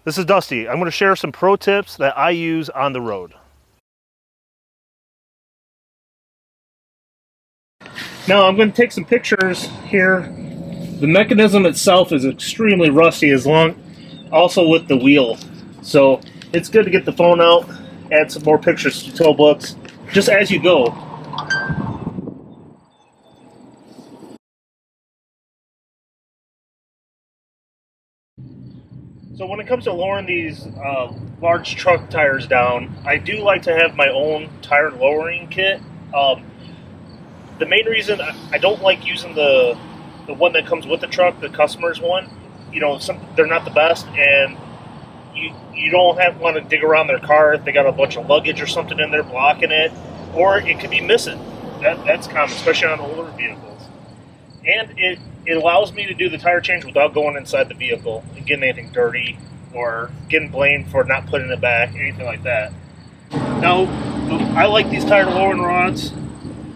This is Dusty. I'm going to share some pro tips that I use on the road. Now I'm going to take some pictures here. The mechanism itself is extremely rusty, also with the wheel. So it's good to get the phone out, add some more pictures to tow books, just as you go. So when it comes to lowering these large truck tires down, I do like to have my own tire lowering kit. The main reason I don't like using the one that comes with the truck, the customer's one, they're not the best, and you don't want to dig around their car if they got a bunch of luggage or something in there blocking it, or it could be missing. That's common, especially on older vehicles. And it allows me to do the tire change without going inside the vehicle and getting anything dirty or getting blamed for not putting it back, anything like that. Now, I like these tire lowering rods.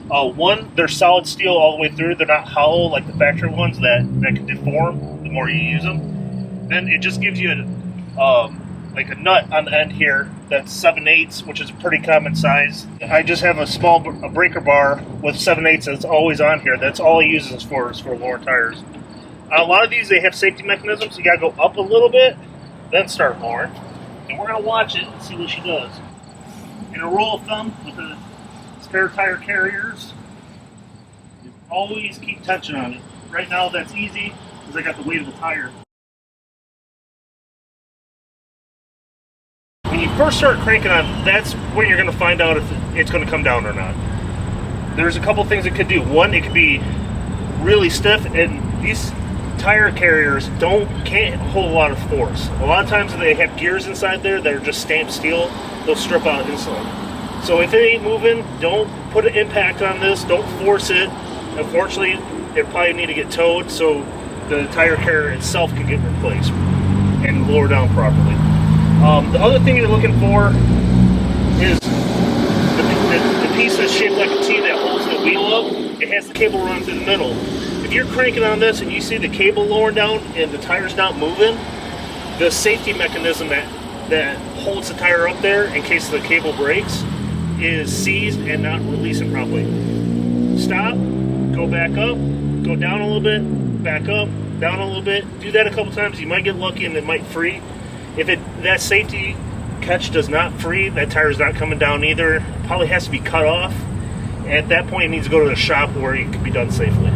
One, they're solid steel all the way through. They're not hollow like the factory ones that can deform the more you use them. Then it just gives you like a nut on the end here that's 7/8, which is a pretty common size. I just have a breaker bar with 7/8 that's always on here. That's all I use is for lower tires. A lot of these, they have safety mechanisms. You gotta go up a little bit, then start lowering. And we're gonna watch it and see what she does. In a rule of thumb with the spare tire carriers, you always keep tension on it. Right now that's easy because I got the weight of the tire. When you first start cranking on, that's when you're going to find out if it's going to come down or not. There's a couple things it could do. One, it could be really stiff, and these tire carriers can't hold a lot of force. A lot of times they have gears inside there that are just stamped steel. They'll strip out instantly. So if it ain't moving, don't put an impact on this. Don't force it. Unfortunately, it probably need to get towed so the tire carrier itself can get replaced and lower down properly. The other thing you're looking for is the piece that's shaped like a T that holds the wheel up. It has the cable run through the middle. If you're cranking on this and you see the cable lowering down and the tire's not moving, the safety mechanism that holds the tire up there in case the cable breaks is seized and not releasing properly. Stop, go back up, go down a little bit, back up, down a little bit. Do that a couple times. You might get lucky and it might free. If that safety catch does not free, that tire is not coming down either. It probably has to be cut off. At that point, it needs to go to the shop where it can be done safely.